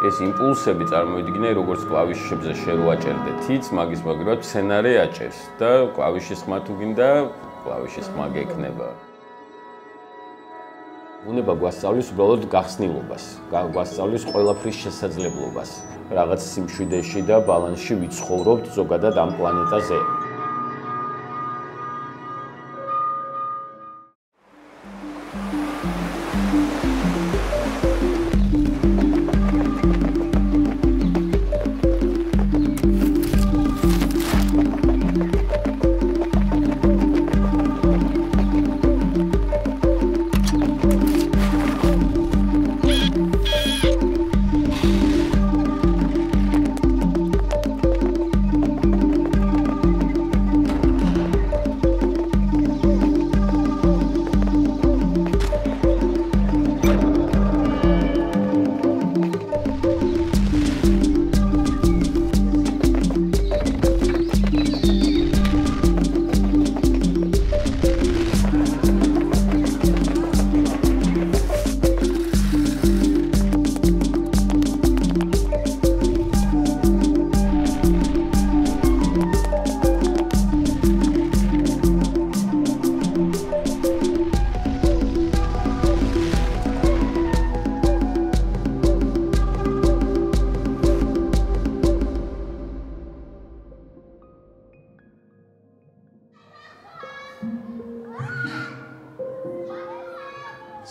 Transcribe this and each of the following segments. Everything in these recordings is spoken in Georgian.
ეს იმპულსები წარმოიდგინე როგორც კლავიშებზე შევაჭერდე თიც, მაგის მაგრივად სცენარე აჭერს და კლავიშის ხმა თუ გინდა, კლავიშის ხმა გექნება. უნება გვასწავლის უბრალოდ გახსნილობას, გვასწავლის ყველაფრის შესაძლებლობას, რაღაც სიმშვიდეში და ბალანსში ვიცხოვრობთ ზოგადად ამ პლანეტაზე.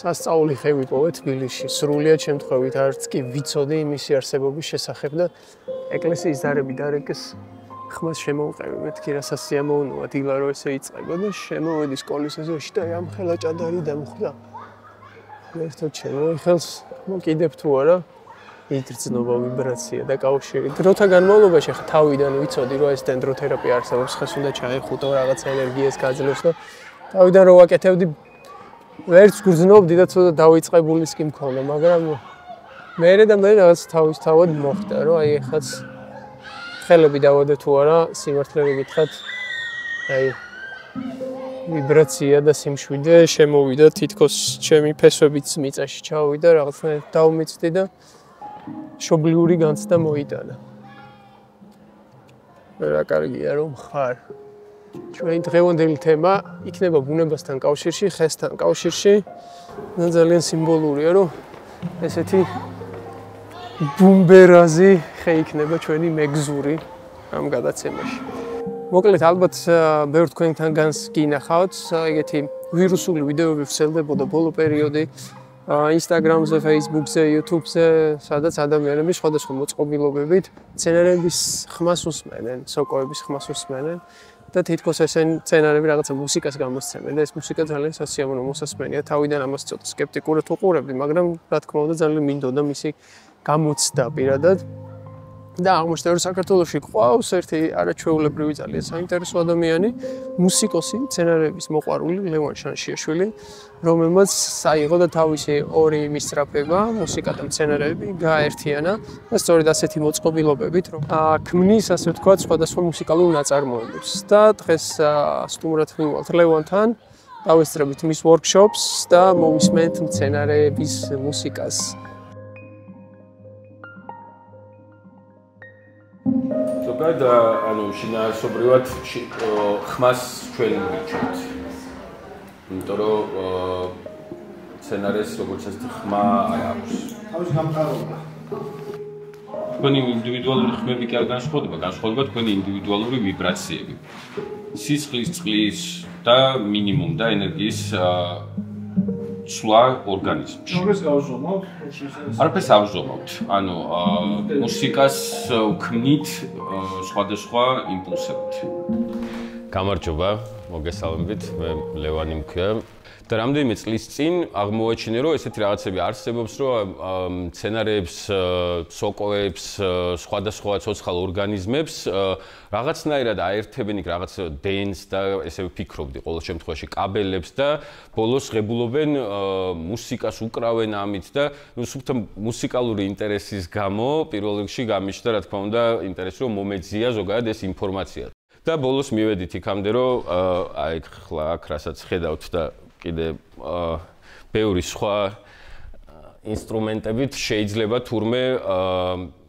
სასწაული ხე ვიპოვე თბილისში, სრულიად შემთხვევით, არც კი ვიცოდი იმისი არსებობის შესახებ და ეკლესიის ზარები დარეკეს ხმას შემოვყევი, მეთქი რა სასიამოვნოა, დილა რო ესე იწყება და შემოვედი სკოლის ეზოში და ამ ხელა ჭადარი დამხვდა. ერთად შემოიხელს, მოკიდებ თუ არა, იგრძნობა ვიბრაცია და კავშირი. დროთა განმავლობაში ხა თავიდან ვიცოდი, რომ ეს დენდროთერაპია არსებობს, ხეს უნდა ჩაეხუტო, რაღაც ენერგიას გაძლევს და თავიდან რო ვაკეთებდი ვერც გრძნობდი და ცოტა დავიწყებულის კი მქონდა, მაგრამ მერე რაღაც თავისთავად მოხდა, რომ აი ეხაც ხელები დავადე თუ არა, სიმართლე მიგითხრათ, აი ვიბრაცია და სიმშვიდე შემოვიდა, თითქოს ჩემი ფესვებიც მიწაში ჩავიდა, რაღაცნაირად დავმიწდი და შობლიური განცდა მოიტანა. რა კარგია რომ ხარ. ჩვენი დღევანდელი თემა იქნება ბუნებასთან კავშირში, ხესთან კავშირში. ძალიან სიმბოლურია, რომ ესეთი ბუმბერაზი ხე იქნება ჩვენი მეგზური ამ გადაცემაში. მოკლედ, ალბათ ბევრ თქვენთან განს გინახავთ, ეგეთი ვირუსული ვიდეოები ვრცელდებოდა ბოლო პერიოდი Instagram-ზე, Facebook-ზე, YouTube-ზე, სადაც ადამიანები სხვადასხვა მოწყობილობებით სცენარების ხმას უსმენენ, სოკოების ხმას უსმენენ. და თითქოს ესენი სცენარები რაღაცა მუსიკას გამოსცემენ და ეს მუსიკა ძალიან სასიამოვნო მოსასმენია. თავიდან ამას ცოტა სკეპტიკურად ვუყურებდი, მაგრამ რა თქმა უნდა ძალიან მინდოდა მისი გამოცდა პირადად. და აღმოჩნდა რომ საქართველოში ყავს ერთი არაჩვეულებრივი ძალიან საინტერესო ადამიანი, მუსიკოსი, სცენარების მოყვარული ლევან შანშიაშვილი, რომელმაც აიღო და თავისი ორი მისწრაფება, მუსიკა და სცენარები გააერთიანა და სწორედ ასეთი მოწყობილობებით, რომ ქმნის, ასე ვთქვათ, სხვადასხვა მუსიკალურ ნაწარმოებებს. და დღეს სტუმრად მივვალთ ლევანთან, დავესწრებით მის workshops და მოვისმენთ სცენარების მუსიკას. ზოგადად, ანუ შინაარსობრივად ხმას ჩვენ ვიჩვენთ. იმიტომ რომ სცენარეს როგორც ასეთი ხმა არ აქვს. თავის გამყარება. თქვენი ინდივიდუალური ხმები კი არ განსხვავდება თქვენი ინდივიდუალური ვიბრაციები. სისხლის, წყლის და მინიმუმ და ენერგიის ცვლა ორგანიზმში. არაფერს ავზომავთ. ანუ მუსიკას ვქმნით სხვადასხვა იმპულსებით. გამარჯობა, მოგესალმებით, მე ლევანი მქვია. და რამდენიმე წლის წინ აღმოაჩინე, რომ ესეთი რაღაცები არსებობს, რომ სცენარებს, სოკოებს, სხვადასხვა ცოცხალ ორგანიზმებს რაღაცნაირად აერთებენ იქ რაღაც დენს და ესე ვფიქრობდი ყოველ შემთხვევაში კაბელებს და ბოლოს ღებულობენ მუსიკას უკრავენ ამით და სუფთა მუსიკალური ინტერესის გამო პირველ რიგში გამიჩნდა რა თქმა უნდა ინტერესი რომ მომეძია ზოგადად ეს ინფორმაცია. და ბოლოს მივედით იქამდე რომ აი ხლა აქ რასაც ხედავთ და კიდე ბევრი სხვა ინსტრუმენტებით შეიძლება თურმე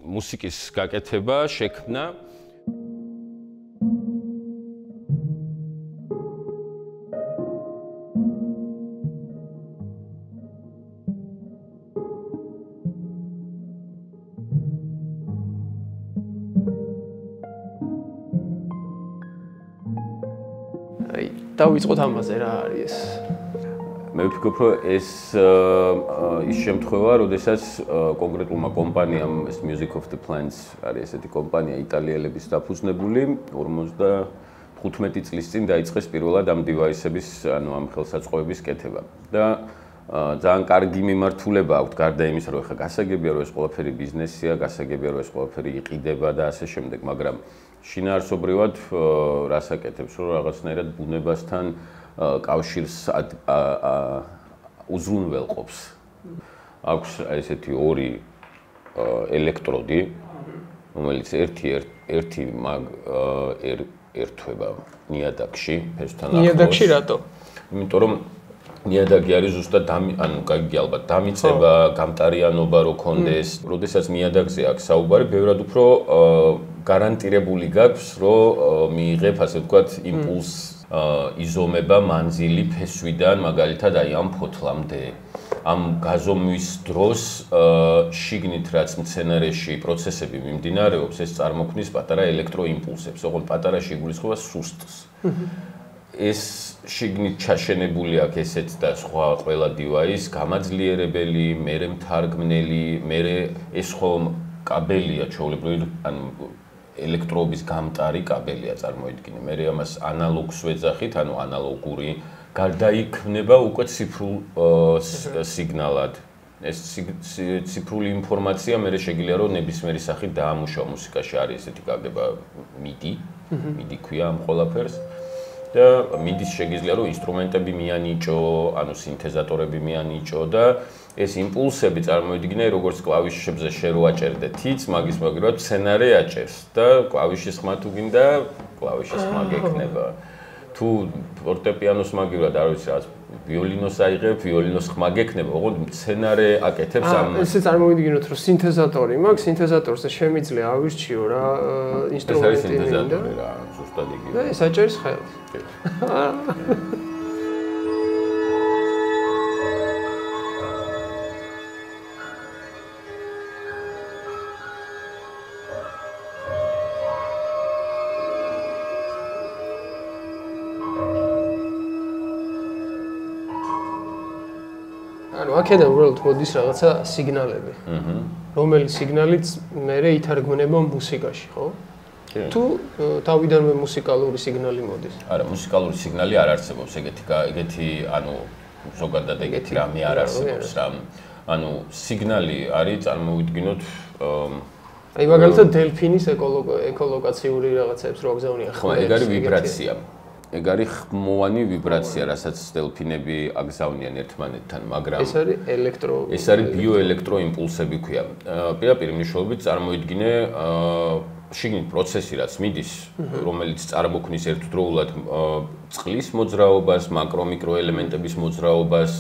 მუსიკის გაკეთება, შექმნა. დავიწყოთ ამაზე რა არის ეს. მე ვფიქრობ, რომ ეს ის შემთხვევა, როდესაც კონკრეტულმა კომპანიამ ეს Music of the Plants არის ესეთი კომპანია იტალიელების დაფუძნებული 55 წლის წინ დაიწყეს პირველად ამ დივაისების, ანუ ამ ხელსაწყოების კეთება. და ძალიან კარგი მიმართულება აქვს გარდა იმისა, რომ ხა გასაგებია, რომ ეს ყველაფერი ბიზნესია, გასაგებია, რომ ეს ყველაფერი იყიდება და ასე შემდეგ, მაგრამ შინაარსობრივად რას აკეთებს, რომ რაღაცნაირად ბუნებასთან კავშირს უზრუნველყოფს. აქვს ესეთი ორი ელექტროდი, რომელიც ერთი ერთვება ნიადაგში, ფესვთან ახლოს. ნიადაგში რატო? იმიტომ რომ ნიადაგი არის ზუსტად ანუ კაი ალბათ დამიწება, გამტარიანობა რო კონდეს. როდესაც ნიადაგზე აქვს საუბარი, ბევრად უფრო გარანტირებული გაქვს, რომ მიიღებ, ასე ვთქვათ, იმპულსს იზომება მანძილი ფესვიდან, მაგალითად აი ამ ფოთლამდე. ამ გაზომვის დროს შიგნით რაც მცენარეში პროცესები მიმდინარეობს, ეს წარმოქმნის პატარა ელექტროიმპულსებს, ოღონდ პატარაში იგულისხმება სუსტს. ეს შიგნით ჩაშენებული აქვს ესეც და სხვა ყველა დივაის, გამაძლიერებელი, მერე მთარგმნელი, მერე ეს ხომ კაბელია, ჩვეულებრივი, ანუ ელექტროობის გამტარი კაბელია წარმოიდგინე. მერე ამას ანალოგს ვეძახით, ანუ ანალოგური გარდაიქმნება უკვე ციფრულ სიგნალად. ეს ციფრული ინფორმაცია მერე შეგიძლია რომ ნებისმიერი სახით დაამუშავა მუსიკაში არის ესეთი გაგება MIDI ქვია ამ ყველაფერს. და MIDI-ს შეგიძლია რომ ინსტრუმენტები მიანიჭო, ანუ სინთეზატორები მიანიჭო და ეს იმპულსები წარმოიდგინე როგორც კლავიშებზე შეროაჭერდე თიც, მაგის მაგრივად სცენარე აჭერს და კლავიშის ხმა თუ გინდა, კლავიშის ხმა გექნება. თუ ფორტეპიანოს მაგივრად არ ვიცი რაც ვიოლინოს აიღებ, ვიოლინოს ხმა გექნება, ოღონდ სცენარე აკეთებს ამ ესე წარმოვიდგინოთ რომ სინთეზატორი მაქვს, სინთეზატორზე შემიძლია ავირჩიო რა ინსტრუმენტი. ეს არის სინთეზატორი რა, ზუსტად იგივე. და ეს აჭერს ხელს. აქედან უბრალოდ მოდის რაღაცა სიგნალები. რომელიც სიგნალიც მერე ითარგმნება მუსიკაში, ხო? თუ თავიდანვე მუსიკალური სიგნალი მოდის. არა, მუსიკალური სიგნალი არ არსებობს, ეგეთი, ანუ ზოგადად ეგეთი რამე არ არსებობს რა. ანუ სიგნალი არის წარმოვიდგინოთ აი მაგალითად დელფინის ეკოლოკაციური რაღაცებს რო აგზავნიან. ხო, ეგ არის ვიბრაცია. ეგ არის ხმოვანი ვიბრაცია, რასაც დელფინები აგზავნიან ერთმანეთთან, მაგრამ ეს არის ბიოელექტროიმპულსები ქვია. პირდაპირ მნიშვნელობით წარმოიდგინე შიგნით პროცესი რაც მიდის, რომელიც წარმოქმნის ერთდროულად წყლის მოძრაობას, მაკრო-მიკრო ელემენტების მოძრაობას,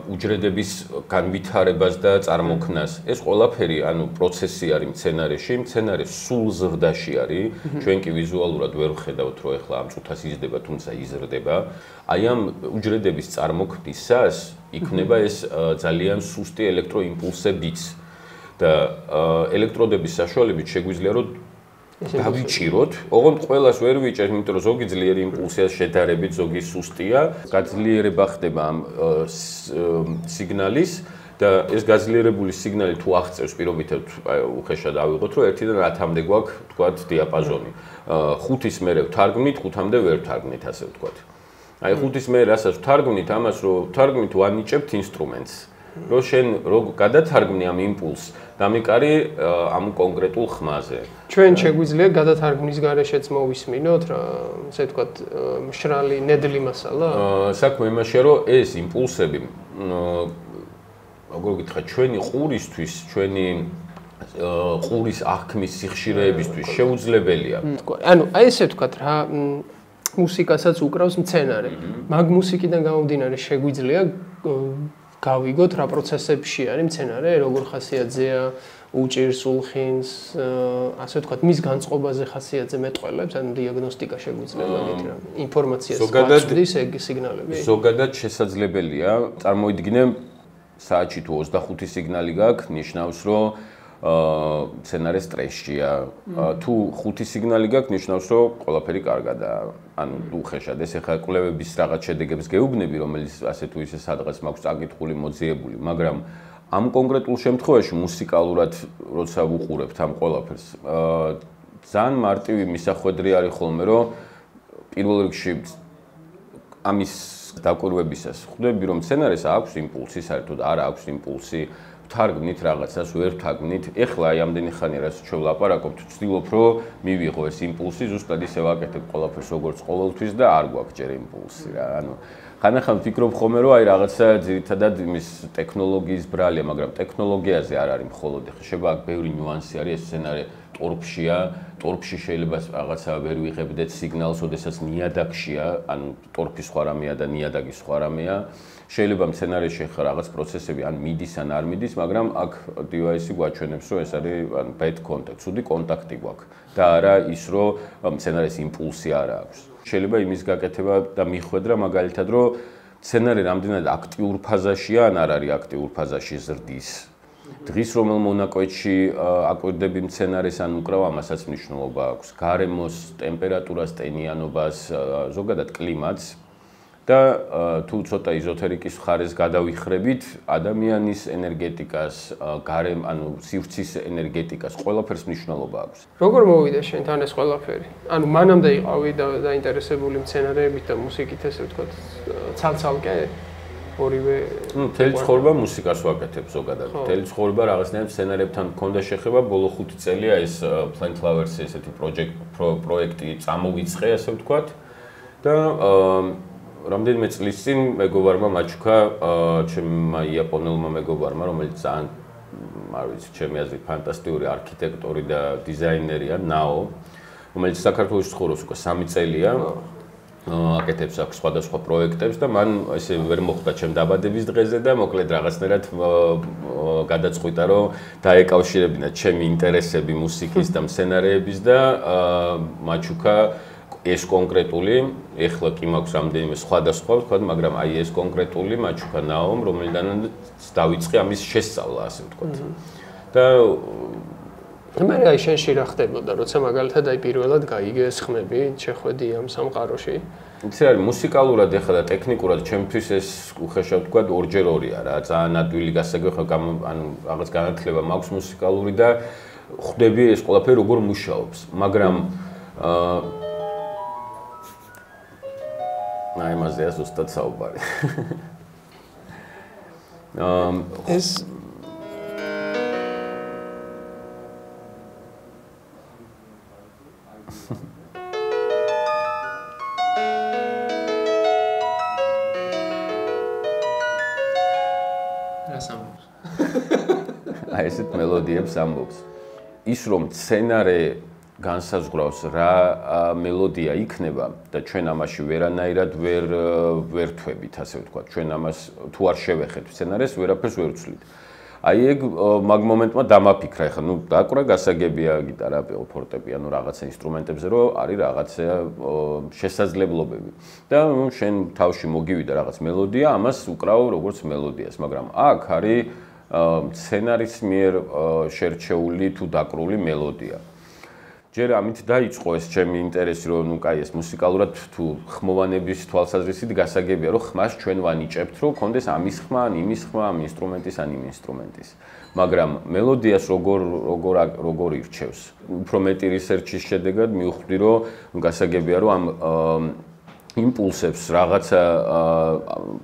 უჯრედების განვითარებას და წარმოქმნას. ეს ყველაფერი, ანუ პროცესი არის მცენარეში, მცენარე სულ ზრდაში არის. ჩვენ კი ვიზუალურად ვერ ვხედავთ, რომ ეხლა ამ წუთას იზრდება, თუმცა იზრდება. აი ამ უჯრედების წარმოქმნისას იქნება ეს ძალიან სუსტი ელექტროიმპულსებიც და ელექტროდების საშუალებით შეგვიძლია რომ დავიჭიროთ, ოღონდ ყველას ვერ ვიჭერთ, იმიტომ რომ ზოგი ძლიერი იმპულსია შედარებით, ზოგი სუსტია, გაძლიერება ხდება ამ სიგნალის და ეს გაძლიერებული სიგნალი თუ აღწევს პირობითად უხეშად ავიღოთ, რომ 1-დან 10-მდე გვაქვს, თქვათ, დიაპაზონი. 5-ის მერე ვთარგმნით, 5-მდე ვერ ვთარგმნით, ასე ვთქვათ. აი 5-ის მერე რასაც ვთარგმნით, ამას რო ვთარგმნით, ვანიჭებთ ინსტრუმენტს. რომ შენ რო გადათარგმნი ამ იმპულსს, დამიკარი ამ კონკრეტულ ხმაზე. ჩვენ შეგვიძლია გადათარგმნის გარეშეც მოვისმინოთ რა, ასე ვთქვათ, მშრალი ნედლი მასალა? საქმე იმაშია, რომ ეს იმპულსები როგორ გითხრათ, ჩვენი ყურისთვის, ჩვენი ყურის აღქმის სიხშირეებისთვის შეუძლებელია. ანუ აი ესე ვთქვათ რა, მუსიკასაც უკრავს მცენარე. მაგ მუსიკიდან გამომდინარე შეგვიძლია გავიგოთ რა პროცესებში არის მცენარე, როგორ ხასიათზეა, უჭირს, ულხინს, ასე ვთქვათ, მის განწყობაზე ხასიათზე მეტყველებს, ან დიაგნოსტიკა შეგვიძლია მაგით რა ინფორმაციას გვაწვდის ეგ სიგნალები. ზოგადად შესაძლებელია, წარმოიდგინე საათში თუ 25 სიგნალი გაქვს, ნიშნავს რომ მცენარე სტრესშია. თუ 5 სიგნალი გაქვს, ნიშნავს რომ ყველაფერი კარგადაა. ანუ უხეშად ეს ახლა კვლევების რაღაც შედეგებს გეუბნები, რომელიც ასე თუ ისე სადღაც მაქვს წაკითხული, მოძიებული, მაგრამ ამ კონკრეტულ შემთხვევაში მუსიკალურად როცა ვუყურებთ ამ ყველაფერს, ძალიან მარტივი მისახვედრი არის ხოლმე, რომ პირველ რიგში ამის დაკვირვებისას ხვდები, რომ მცენარეს აქვს იმპულსი, საერთოდ არ აქვს იმპულსი, ვთარგმნით რაღაცას, ვერ ვთარგმნით. ეხლა აი ამდენი ხანი რაც ჩვენ ვლაპარაკობთ, ვცდილობ, რომ მივიღო ეს იმპულსი, ზუსტად ისე ვაკეთებ ყველაფერს როგორც ყოველთვის და არ გვაქვს ჯერ იმპულსი რა. ანუ ხანახან ვფიქრობ ხოლმე, რომ აი რაღაცა ძირითადად იმის ტექნოლოგიის ბრალია, მაგრამ ტექნოლოგიაზე არ არის მხოლოდ. ხება აქ ბევრი ნიუანსი არის, ეს სცენარე ტორფშია, ტორფში შეიძლება რაღაცა ვერ ვიღებდეთ სიგნალს, ოდესაც ნიადაგშია, ანუ ტორფი სხვა რამეა და ნიადაგი სხვა რამეა. შეიძლება მცენარეში ხარ რაღაც პროცესები ან მიდის ან არ მიდის, მაგრამ აქ დივაისი გვაჩვენებს, რომ ეს არის ანუ bad contact, ცუდი კონტაქტი გვაქვს და არა ის, რომ მცენარეს იმპულსი არ აქვს. შეიძლება იმის გაკეთება და მიხვედრა მაგალითად, რომ მცენარე რამდენად აქტიურ ფაზაშია ან არ არის აქტიურ ფაზაში ზრდის. დღის რომელ მონაკვეთში აკვირდები მცენარეს ან უკრავ, ამასაც მნიშვნელობა აქვს. გარემოს, ტემპერატურას, ტენიანობას, ზოგადად კლიმატს. და თუ ცოტა ეზოთერიკის მხარეს გადავიხრებით, ადამიანის ენერგეტიკას, ანუ სივრცის ენერგეტიკას, ყველაფერს მნიშვნელობა აქვს. როგორ მოვიდა შენთან ეს ყველაფერი? ანუ მანამდე იყავი დაინტერესებული მცენარეებით და მუსიკით, ესე ვთქვათ, ცალ-ცალკე ორივე მთელი ცხოვრება მუსიკას ვაკეთებ ზოგადად. მთელი ცხოვრება რაღაცნაირად მცენარეებთან მქონდა შეხება, ბოლო 5 წელია ეს Plant Lovers ესეთი პროექტი წამოვიწყე, ასე ვთქვათ. და რამდენიმე წლის წინ მეგობარმა მაჩუქა ჩემმა იაპონელმა მეგობარმა, რომელიც ძალიან არ ვიცი, ჩემი აზრით ფანტასტიკური არქიტექტორი და დიზაინერია, ნაო, რომელიც საქართველოში ცხოვრობს უკვე 3 წელია. აკეთებს აქ სხვადასხვა პროექტებს და მან ესე ვერ მოხვდა ჩემ დაბადების დღეზე და მოკლედ რაღაცნაირად გადაწყვიტა, რომ დაეკავშირებინა ჩემი ინტერესები მუსიკის და მცენარეების და მაჩუქა ეს კონკრეტული, ეხლა კი მაქვს რამდენიმე სხვადასხვა, ვთქვათ, მაგრამ აი ეს კონკრეტული მაჩუქა ნაომ, რომელიდანაც დავიწყე ამის შესწავლა, ასე ვთქვათ. და მე აი შენში რა ხდებოდა, როცა მაგალითად აი პირველად გაიგე ეს ხმები, შეხვედი ამ სამყაროში? იცი რა, მუსიკალურად ეხლა და ტექნიკურად ჩემთვის ეს უხეშად ვთქვათ, ორჯერ ორია რა, ძალიან ადვილი გასაგები ხა, ანუ რაღაც განათლება მაქვს მუსიკალური და ხვდები ეს ყველაფერი როგორ მუშაობს, მაგრამ აი მასეა ზუსტად საუბარი. ეს აი ესეთ მელოდიებს ამბობს. ის რომ მცენარე განსაზღვრავს რა მელოდია იქნება და ჩვენ ამაში ვერანაირად ვერ ვერთვებით, ასე ვთქვათ. ჩვენ ამას თუ არ შევეხეთ მცენარეს, ვერაფერს ვერ ვცვლით. აი ეგ მაგ მომენტმა დამაფიქრა, ეხლა ნუ დაკვრა გასაგებია გიტარა, ფორტეპიანო რაღაცა ინსტრუმენტებზე, რომ არის რაღაცა შესაძლებლობები. და ნუ შენ თავში მოგივიდა რაღაც მელოდია, ამას უკრავ როგორც მელოდიას, მაგრამ აქ არის მცენარის მიერ შერჩეული თუ დაკრული მელოდია. ჯერ ამით დაიწყო ეს ჩემი ინტერესი, რომ ნუ კაი ეს მუსიკალურად თუ ხმოვანების თვალსაზრისით გასაგებია, რომ ხმას ჩვენ ვანიჭებთ, რომ კონდეს ამის ხმა, ან იმის ხმა, ამ ინსტრუმენტის, ან იმ ინსტრუმენტის. მაგრამ მელოდიას როგორ ირჩევს? უფრო მეტი რისერჩის შედეგად მივხვდი, რომ გასაგებია, რომ ამ იმპულსებს რაღაცა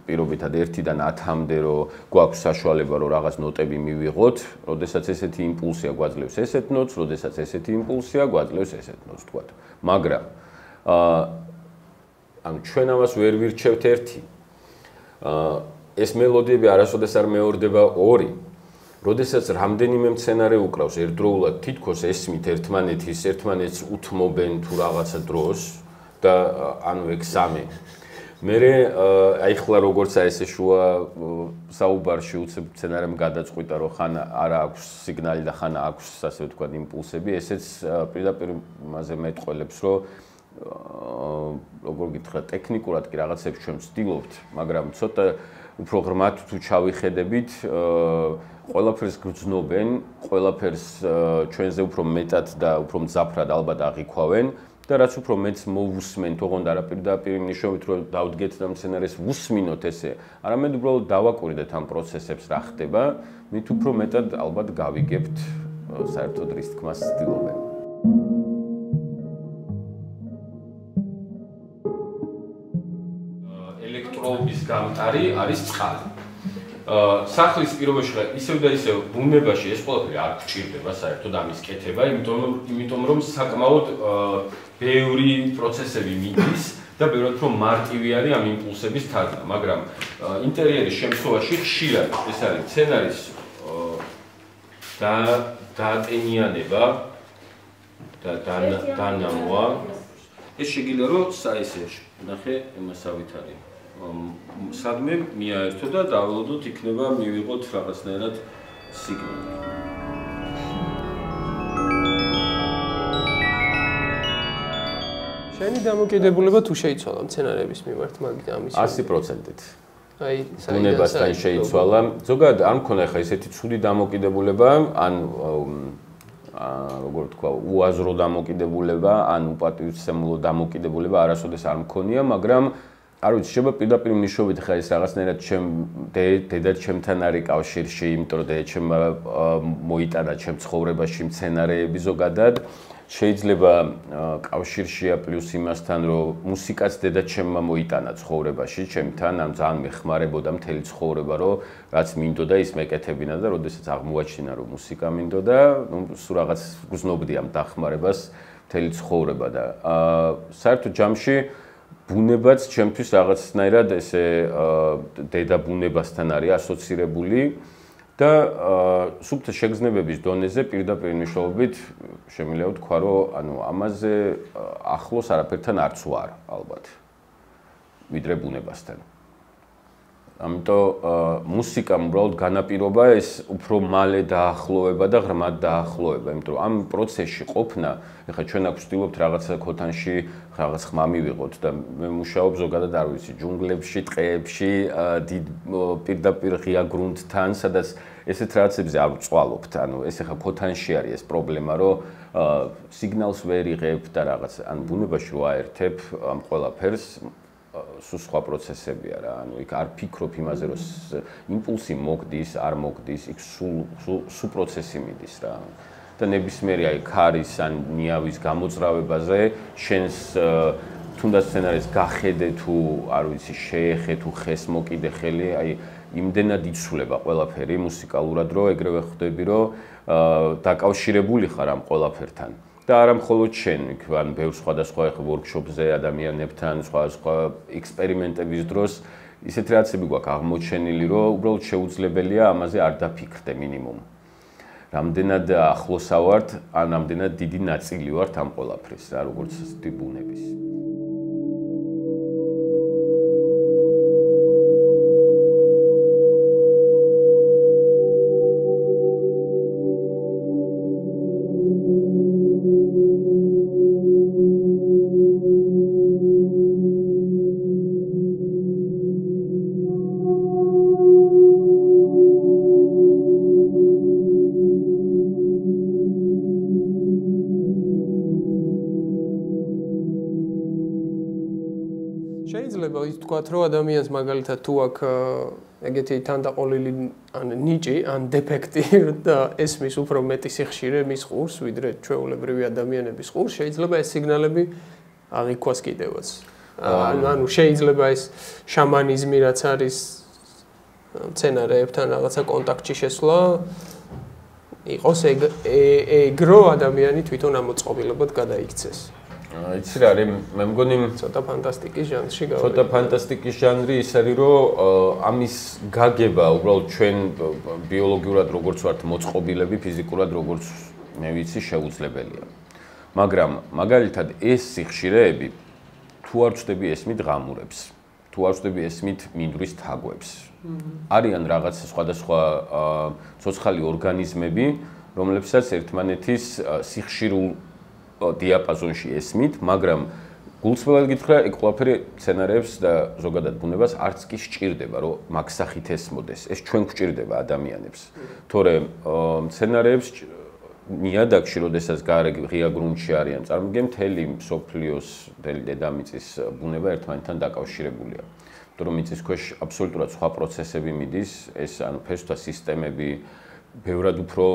პირობითად 1-დან 10-მდე რომ გვაქვს საშუალება რომ რაღაც ნოტები მივიღოთ, როდესაც ესეთი იმპულსია გვაძლევს ესეთ ნოტს, როდესაც ესეთი იმპულსია გვაძლევს ესეთ ნოტს, თქვათ. მაგრამ ანუ ჩვენ ამას ვერ ვირჩევთ ერთი. ეს მელოდიები არასოდეს არ მეორდება ორი. როდესაც რამდენიმე მცენარე უკრავს ერთდროულად, თითქოს ესმით ერთმანეთს უთმობენ თუ რაღაცა დროს და ანუ ეგ სამი. მერე აი ხლა როგორც ეს შუა საუბარში უცებ სცენარემ გადაწყვიტა რომ ხან არა აქვს სიგნალი და ხან აქვს ასე ვთქვათ იმპულსები, ესეც პირდაპირ მასე მეტყველებს რომ როგორ გითხრათ ტექნიკურად კი რაღაცებს ჩვენ ვცდილობთ, მაგრამ ცოტა უფრო ღრმად თუ ჩავიხედებით, ყველაფერს გრძნობენ, ყველაფერს ჩვენზე უფრო მეტად და უფრო მძაფრად ალბათ აღიქვავენ და რაც უფრო მეც მოვუსმენთ, ოღონდ არა პირდაპირ ნიშნავთ რომ დავდგეთ და მცენარეს ვუსმინოთ ესე, არამედ უბრალოდ დავაკვირდეთ ამ პროცესებს რა ხდება, მით უფრო მეტად ალბათ გავიგებთ საერთოდ რის თქმას ცდილობენ. ელექტროობის გამტარი არის წყალი. სახლის პირობებში ისევ და ისევ ბუნებაში ეს ყველაფერი არ გჭირდება საერთოდ ამის კეთება, იმიტომ რომ საკმაოდ ბევრი პროცესები მიდის და ბევრად უფრო მარტივი არის ამ იმპულსების თარგმნა, მაგრამ ინტერიერის შემთხვევაში ხშირად ეს არის სცენარის დაატენიანება და დანამვა. ეს შეგიძლია რომ საესე ნახე მასავით არის. სადმე მიაერთო და დაველოდოთ იქნება მივიღოთ რაღაცნაირად სიგნალი. შენი დამოკიდებულება თუ შეიცვალა მცენარების მიმართ მაგით ამის 100%-ით. აი, ბუნებასთან შეიცვალა. ზოგადად არ მქონდა ხა ესეთი ცუდი დამოკიდებულება, ან როგორ თქვა, უაზრო დამოკიდებულება, ან უპატივცემულო დამოკიდებულება არასოდეს არ მქონია, მაგრამ არ ვიცი, შეიძლება პირდაპირ მნიშვნელობით ხა ეს რაღაცნაირად ჩემ დედა-ჩემთან არის კავშირში, იმიტომ რომ დედა-ჩემმა მოიტანა ჩემ ცხოვრებაში მცენარეები ზოგადად. შეიძლება კავშირშია პლუს იმასთან, რომ მუსიკაც დედა-ჩემმა მოიტანა ცხოვრებაში, ჩემთან, ამ ძალიან მეხმარებოდა მთელი ცხოვრება, რომ რაც მინდოდა ის მეკეთებინა და როდესაც აღმოაჩინა, რომ მუსიკა მინდოდა, ნუ სულ რაღაც გზნობდი ამ დახმარებას მთელი ცხოვრება და საერთოდ ჯამში ბუნებაც ჩემთვის რაღაცნაირად ესე დედა ბუნებასთან არის ასოცირებული და სუფთა შეგრძნებების დონეზე პირდაპირ მნიშვნელობით შემიძლია ვთქვა, რომ ანუ ამაზე ახლოს არაფერთან არც ვარ ალბათ ვიდრე ბუნებასთან. ამიტომ მუსიკამ უბრალოდ განაპირობა ეს უფრო მალე დაახლოვება და ღრმად დაახლოვება, იმიტომ რომ ამ პროცესში ყოფნა, ეხლა ჩვენ აქ ვცდილობთ რაღაცა ქოთანში რაღაც ხმა მივიღოთ და მე მუშაობ ზოგადად არ ვიცი, ჯუნგლებში, ტყეებში, დიდ პირდაპირ ღია გრუნტთან, სადაც ესეთ რაღაცებზე არ ვწვალობთ. ანუ ეს ეხლა ქოთანში არის ეს პრობლემა, რომ სიგნალს ვერ იღებ და რაღაც ან ბუნებაში რო აერთებ ამ ყველაფერს სულ სხვა პროცესებია რა, ანუ იქ არ ფიქრობ იმაზე, რომ იმპულსი მოგდის, არ მოგდის, იქ სულ პროცესი მიდის რა. და ნებისმიერი აი ქარის ან ნიავის გამოძრავებაზე შენს თუნდაც სცენარის გახედე თუ არ ვიცი, შეეხე თუ ხეს მოკიდე ხელი, აი იმდენად იცვლება ყველაფერი მუსიკალურად, რომ ეგრევე ხვდები, რომ დაკავშირებული ხარ ამ ყველაფერთან. და არა მხოლოდ შენ, ან ბევრ სხვადასხვა ვორქშოპზე ადამიანებთან, სხვა ექსპერიმენტების დროს ისეთ რაღაცები გვაქვს აღმოჩენილი, რომ უბრალოდ შეუძლებელია ამაზე არ დაფიქრდე მინიმუმ. რამდენად ახლოსა ვართ, ან რამდენად დიდი ნაწილი ვართ ამ ყველაფრის რა, როგორც ბუნების. შეიძლება ითქვათ, რომ ადამიანს მაგალითად თუ აქვს ეგეთი თანდაყოლილი ან ნიჭი, ან დეფექტი და ესმის უფრო მეტი სიხშირე მის ყურს, ვიდრე ჩვეულებრივი ადამიანების ყურს, შეიძლება ეს სიგნალები აღიქვას კიდევაც. ანუ შეიძლება ეს შამანიზმი რაც არის მცენარეებთან რაღაცა კონტაქტში შესვლა იყოს ეგრო ადამიანი თვითონ ამოწყობილებად გადაიქცეს. იცი რა არის, მე მგონი ცოტა ფანტასტიკის ჟანრში გავარდი. ცოტა ფანტასტიკის ჟანრი ის არის, რომ ამის გაგება უბრალოდ ჩვენ ბიოლოგიურად როგორც ვართ მოწყობილები, ფიზიკურად როგორც მე ვიცი შეუძლებელია. მაგრამ მაგალითად ეს სიხშირეები თუ არ ვწდები ესმით ღამურებს, თუ არ ვწდები ესმით მინდვრის თაგვებს. არიან რაღაც სხვადასხვა ცოცხალი ორგანიზმები, რომლებსაც ერთმანეთის სიხშირულ დიაპაზონში ესმით, მაგრამ გულწრფელად გითხრა, ეგ ყველაფერი სცენარებს და ზოგადად ბუნებას არც კი სჭირდება, რომ მაგ სახით ესმოდეს. ეს ჩვენ გვჭირდება ადამიანებს. თორემ სცენარებს ნიადაგში, როდესაც ღია გრუნტში არიან, წარმოგიდგენ, მთელი მსოფლიოს, მთელი დედამიწის ბუნება ერთმანეთთან დაკავშირებულია. იმიტომ რომ მიწის ქვეშ აბსოლუტურად სხვა პროცესები მიდის, ეს ანუ ფესვთა სისტემები ბევრად უფრო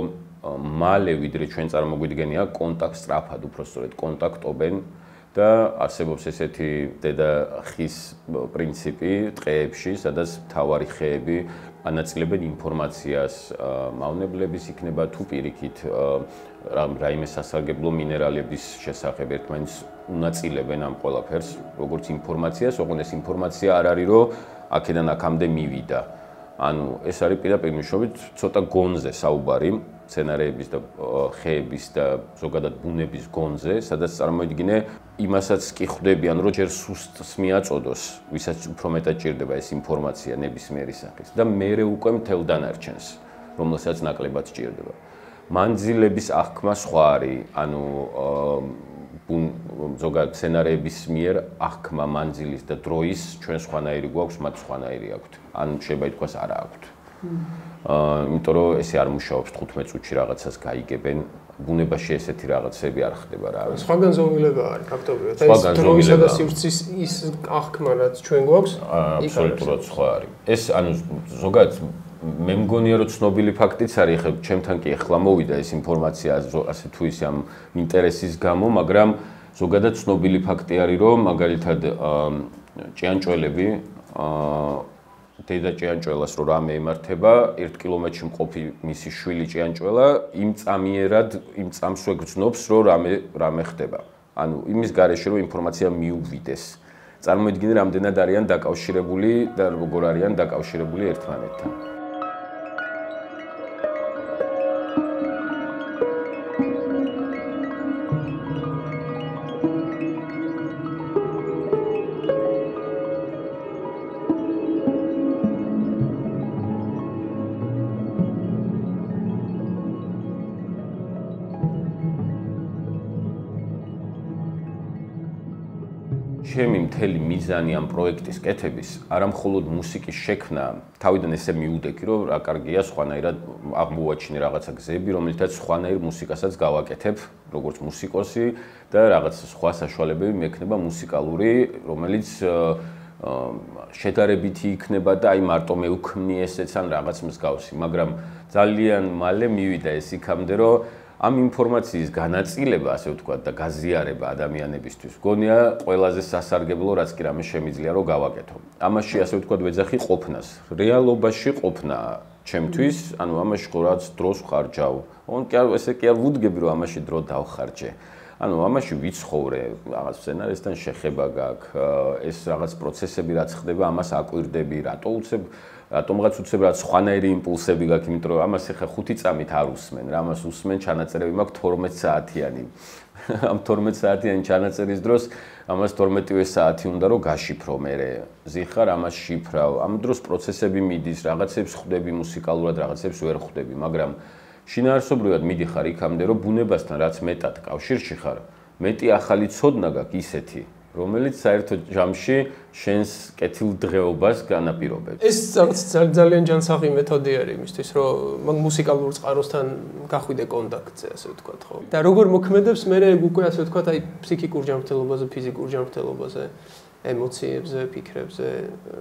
მალე, ვიდრე ჩვენ წარმოგვიდგენია, კონტაქტ სწრაფად, უფრო სწორედ კონტაქტობენ და არსებობს ესეთი დედა ხის პრინციპი ტყეებში, სადაც მთავარი ხეები ანაწილებენ ინფორმაციას მავნებლების იქნება თუ პირიქით რაიმე სასარგებლო მინერალების შესახებ ერთმანეთს უნაწილებენ ამ ყველაფერს, როგორც ინფორმაციას, ოღონდ ეს ინფორმაცია არ არის, რომ აქედან აქამდე მივიდა. ანუ ეს არის პირდაპირ მნიშვნელობით ცოტა გონზე საუბარი, სცენარეების და ხეების და ზოგადად ბუნების გონზე, სადაც წარმოიდგინე იმასაც კი ხვდებიან, რომ ჯერ სუსტს მიაწოდოს, ვისაც უფრო მეტად ჭირდება ეს ინფორმაცია ნებისმიერი სახის და მერე უკვე მთელ დანარჩენს, რომელსაც ნაკლებად ჭირდება. მანძილების აღქმა სხვა არის, ანუ ზოგადად სცენარეების მიერ აღქმა მანძილის და დროის ჩვენ სხვანაირი გვაქვს, მათ სხვანაირი აქვთ. ან შეიძლება ითქვას არა აქვთ. იმიტომ რომ ესე არ მუშაობს 15 წუთში რაღაცას გაიგებენ, ბუნებაში ესეთი რაღაცები არ ხდება რა. სხვაგან ზომილება არის ფაქტობრივად. ეს დროისა და სივრცის ის აღქმა რაც ჩვენ გვაქვს, აბსოლუტურად სხვა არის. ეს ანუ ზოგადად მე მგონია რომ ცნობილი ფაქტიც არის, ხე ჩემთან კი ახლა მოვიდა ეს ინფორმაცია ასე თუ ისე ამ ინტერესის გამო, მაგრამ ზოგადად ცნობილი ფაქტი არის, რომ მაგალითად ჭიანჭველები დედა ჭიანჭველას რო რამე ემართება, 1 კილომეტრში მყოფი მისი შვილი ჭიანჭველა იმ წამიერად, იმ წამსვე გრძნობს, რომ რამე ხდება. ანუ იმის გარეშე რომ ინფორმაცია მიუვიდეს. წარმოიდგინე რამდენად არიან დაკავშირებული და როგორ არიან დაკავშირებული ერთმანეთთან. ჩემი მთელი მიზანი ამ პროექტის კეთების არა მხოლოდ მუსიკის შექმნა, თავიდან ესე მიუდექი, რომ რა კარგია სხვანაირად აღმოვაჩინე რაღაცა გზები, რომელთაც სხვანაირ მუსიკასაც გავაკეთებ, როგორც მუსიკოსი და რაღაც სხვა საშუალებები მექნება მუსიკალური, რომელიც შედარებითი იქნება და აი მარტო მევქმნი ესეც ან რაღაც მსგავსი, მაგრამ ძალიან მალე მივიდა ეს იქამდე, რომ ამ ინფორმაციის განაწილება, ასე ვთქვათ, და გაზიარება ადამიანებისთვის, გონია ყველაზე სასარგებლო, რაც კი რამე შემიძლია რომ გავაკეთო. ამაში, ასე ვთქვათ, ვეძახი ყოფნას. რეალობაში ყოფნა ჩემთვის, ანუ ამაში რაღაც დროს ვხარჯავ. ესე კი არ ვუდგები, რომ ამაში დრო დავხარჯე. ანუ ამაში ვიცხოვრე, რაღაც სცენარისტთან შეხება გაქვს, ეს რაღაც პროცესები რაც ხდება, ამას აკვირდები, რატომღაც უცებ რაც სხვანაირი იმპულსები გაქვს, იმიტომ რომ ამას ახლა 5 წამით არ უსმენ, რა ამას უსმენ ჩანაწერები მაქვს 12 საათიანი. ამ 12 საათიანი ჩანაწერის დროს ამას 12-ვე საათი უნდა რომ გაშიფრო მე. ზიხარ ამას შიფრავ. ამ დროს პროცესები მიდის, რაღაცებს ხვდები მუსიკალურად, რაღაცებს ვერ ხვდები, მაგრამ შინაარსობრივად მიდიხარ იქამდე, რომ ბუნებასთან რაც მეტად კავშირში ხარ, მეტი ახალი ცოდნა გაქვს ისეთი, რომელიც საერთო ჯამში შენს კეთილდღეობას განაპირობებს. ეს ძალიან ჯანსაღი მეთოდი არის იმისთვის, რომ მუსიკალურ წყაროსთან გახვიდე კონტაქტზე, ასე ვთქვათ, ხო? და როგორ მოქმედებს მე უკვე ასე ვთქვათ, აი ფსიქიკურ ჯანმრთელობაზე, ფიზიკურ ჯანმრთელობაზე, ემოციებზე, ფიქრებზე.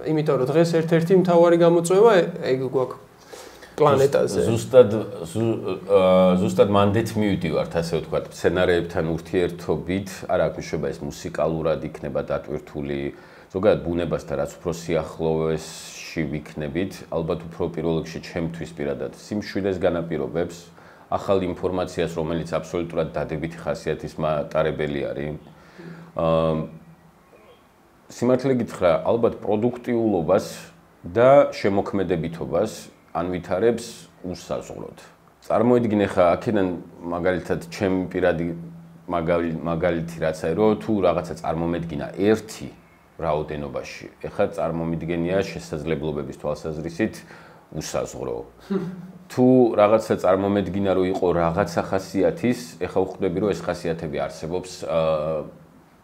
იმიტომ რომ დღეს ერთ-ერთი მთავარი გამოწვევა ეგ გვაქვს პლანეტაზე. ზუსტად მანდეთ მივიდივართ, ასე ვთქვათ, სცენარეებთან ურთიერთობით, არა გვიშობა ეს მუსიკალურად იქნება დატვირთული, ზოგადად ბუნებასთან რაც უფრო სიახლოვეში ვიქნებით, ალბათ უფრო პირველ რიგში ჩემთვის პირადად სიმშვიდეს განაპირობებს, ახალ ინფორმაციას, რომელიც აბსოლუტურად დადებითი ხასიათის მატარებელი არის. სიმართლე გითხრა, ალბათ პროდუქტიულობას და შემოქმედებითობას ანვითარებს უსაზღვროდ. წარმოიდგინე ხა აქედან მაგალითად ჩემი პირადი მაგალითი რაც არის, რომ თუ რაღაცა წარმომედგინა ერთი რაოდენობაში. ეხლა წარმომიდგენია შესაძლებლობების თვალსაზრისით უსაზღვრო. თუ რაღაცა წარმომედგინა რომ იყო რაღაცა ხასიათის, ეხლა ვხვდები რომ ეს ხასიათები არსებობს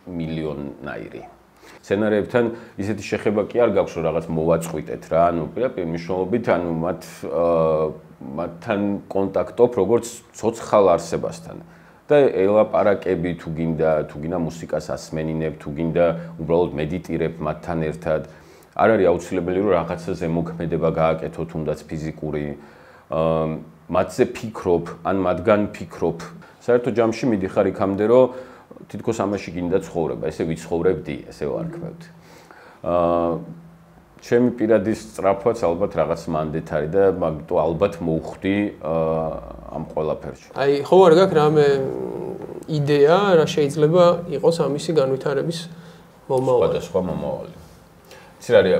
მილიონნაირი. სცენარებთან ისეთი შეხება კი არ გაქვს რომ რაღაც მოვაწყვიტეთ რა, ანუ პირდაპირ მნიშვნელობით, ანუ მათთან კონტაქტობ როგორც ცოცხალ არსებასთან. და ელაპარაკები თუ გინდა მუსიკას ასმენინებ, თუ გინდა უბრალოდ მედიტირებ მათთან ერთად. არ არის აუცილებელი რომ რაღაცა ზემოქმედება გააკეთო, თუნდაც ფიზიკური. მათზე ფიქრობ, ან მათგან ფიქრობ. საერთო ჯამში მიდიხარ იქამდე, რომ თითქოს ამაში გინდა ცხოვრება, ესე ვიცხოვრებდი, ესე ვარქმევთ. ჩემი პირადი სწრაფვაც ალბათ რაღაც მანდეთ არის და მაგიტო ალბათ მოვხვდი ამ ყველაფერში. აი, ხო არ გაქვს რამე იდეა, რა შეიძლება იყოს ამისი განვითარების მომავალი? სხვადასხვა მომავალი. იცი რა არის,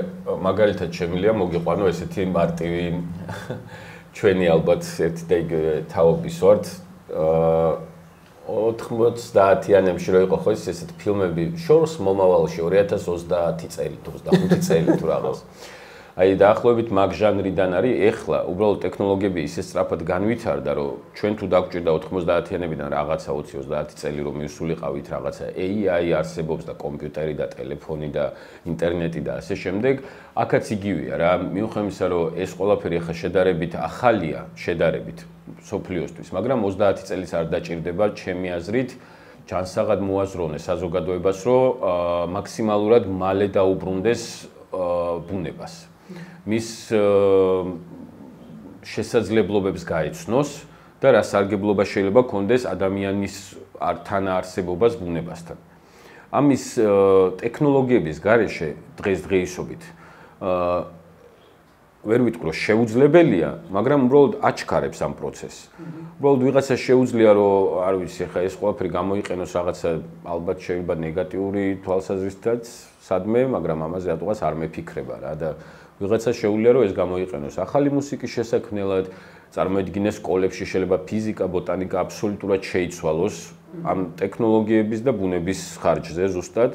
მაგალითად შემიძლია მოგიყვანო ესეთი მარტივი ჩვენი ალბათ ერთი და იგივე თაობის ვართ. 90-იანებში რო იყო ხო ესეთი ფილმები შორს მომავალში 2030 წელი თუ 25 წელი თუ რაღაც. აი დაახლოებით მაგ ჟანრიდან არის ეხლა უბრალოდ ტექნოლოგიები ისე სწრაფად განვითარდა რომ ჩვენ თუ დაგვჭირდა 90-იანებიდან რაღაცა 20-30 წელი რომ მივსულიყავით რაღაცა AI არსებობს და კომპიუტერი და ტელეფონი და ინტერნეტი და ასე შემდეგ აქაც იგივეა რა მიუხედავად იმისა რომ ეს ყველაფერი ახლა შედარებით ახალია შედარებით სოფლიოსთვის მაგრამ 30 წელიც არ დაჭირდება ჩემი აზრით ჯანსაღად მოაზროვნეს საზოგადოებას რომ მაქსიმალურად მალე დაუბრუნდეს ბუნებას მის შესაძლებლობებს გაეცნოს და რა სარგებლობა შეიძლება კონდეს ადამიანის თანაარსებობას ბუნებასთან. ამის ტექნოლოგიების გარეშე დღესდღეობით ვერ ვიტყვი რომ შეუძლებელია, მაგრამ უბრალოდ აჩქარებს ამ პროცესს. უბრალოდ ვიღაცა შეუძლია რომ არ ვიცი, ხა ეს ყველაფერი გამოიყენოს რაღაცა ალბათ შეიძლება ნეგატიური თვალსაზრისითაც სადმე, მაგრამ ამაზე რატოღაც არ მეფიქრება რა და ვიღაცა შეუძლია რომ ეს გამოიყენოს ახალი მუსიკის შესაქმნელად, წარმოედგინეს სკოლებში შეიძლება ფიზიკა, ბოტანიკა აბსოლუტურად შეიცვალოს ამ ტექნოლოგიების და ბუნების ხარჯზე ზუსტად.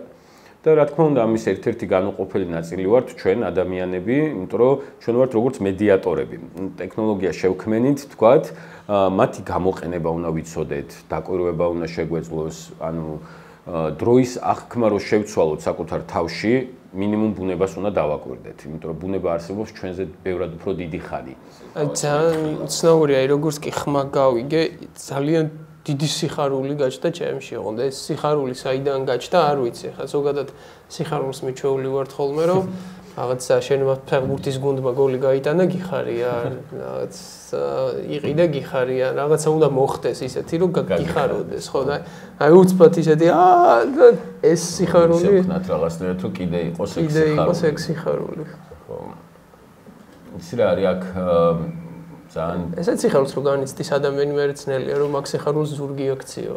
და რა თქმა უნდა ამის ერთ-ერთი განუყოფელი ნაწილი ვართ ჩვენ ადამიანები, იმიტომ რომ ჩვენ ვართ როგორც მედიატორები. ტექნოლოგია შევქმენით, თქვათ, მათი გამოყენება უნდა ვიცოდეთ, დაკვირვება უნდა შეგვეძლოს, ანუ დროის აღქმა რო შევცვალოთ საკუთარ თავში, მინიმუმ ბუნებას უნდა დავაკვირდეთ, იმიტომ რომ ბუნება არსებობს ჩვენზე ბევრად უფრო დიდი ხანი. ძალიან ცნაურია, როგორც კი ხმა გავიგე, ძალიან დიდი სიხარული გაჩნდა ჩემში, ოღონდ ეს სიხარული საიდან გაჩნდა, არ ვიცი. ხა ზოგადად სიხარულს მიჩვეული ვარ ხოლმე, რომ რაღაცა შენმა ფეხბურთის გუნდმა გოლი გაიტანა, გიხარია, რაღაც იყიდა გიხარია, რაღაცა უნდა მოხდეს ისეთი, რომ გიხაროდეს, ხო და აი უცბად ისეთი, ეს სიხარული ვქნათ რაღაცნაირად, რომ კიდე იყოს ეს სიხარული. კიდე იყოს ეს სიხარული. ხო. იცი რა არის აქ ძალიან ესეც სიხარულს რო განიცდის ადამიანი მეცნიერია რომ აქ სიხარულს ზურგი აქციო.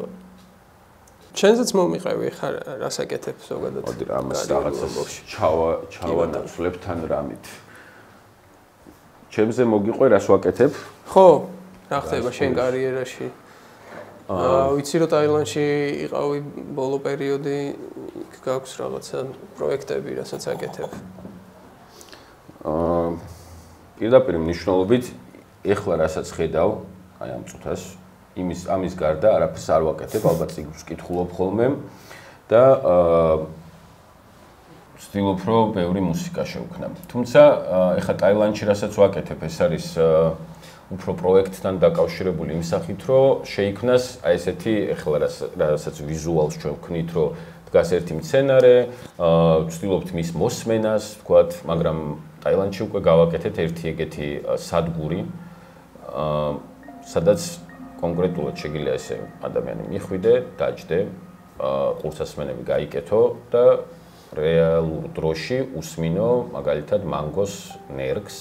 ჩვენზეც მომიყევი ხარ რას აკეთებ ზოგადად? მოდი ამას რაღაცას ჩავანაცვლებთან რამით. ჩემზე მოგიყვე რას ვაკეთებ? ხო, რა ხდება შენ კარიერაში? ვიცი რომ ტაილანდში იყავი ბოლო პერიოდი, გაქვს რაღაცა პროექტები, რასაც აკეთებ? პირდაპირ მნიშვნელობით ეხლა რასაც ხედავ, აი ამ წუთას, ამის გარდა არაფერს არ ვაკეთებ, ალბათ ციგნს ვკითხულობ ხოლმე და ვცდილობ რომ ბევრი მუსიკა შევქნა. თუმცა ეხლა ტაილანდში რასაც ვაკეთებ, ეს არის უფრო პროექტთან დაკავშირებული იმ სახით, რომ შეიქმნას აი ესეთი ეხლა რასაც ვიზუალს ჩვენ ვქნით, რომ დგას ერთი მცენარე, ვცდილობთ მის მოსმენას, ვთქვათ, მაგრამ ტაილანდში უკვე გავაკეთეთ ერთი ეგეთი სადგური სადაც კონკრეტულად შეგიძლია ესე ადამიანი მიხვიდე, დაჯდე, ყურსასმენები გაიკეთო და რეალურ დროში უსმინო მაგალითად მანგოს ნერგს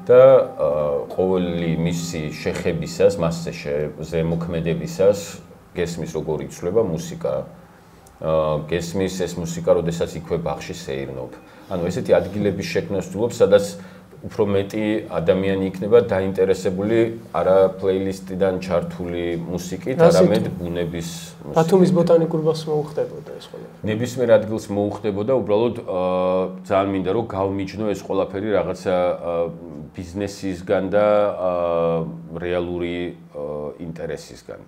და ყოველი მისი შეხებისას, მასზე ზემოქმედებისას გესმის როგორ იცვლება მუსიკა. გესმის ეს მუსიკა, როდესაც იქვე ბაღში სეირნობ. ანუ ესეთი ადგილების შექმნას ვცდილობ, სადაც უფრო მეტი ადამიანი იქნება დაინტერესებული არა პლეილისტიდან ჩართული მუსიკით, არამედ ბუნების მუსიკით. ბათუმის ბოტანიკურ ბაღს მოუხდებოდა ეს ყველაფერი. ნებისმიერ ადგილს მოუხდებოდა, უბრალოდ ძალიან მინდა რომ გავმიჯნო ეს ყველაფერი რაღაცა ბიზნესისგან და რეალური ინტერესისგან.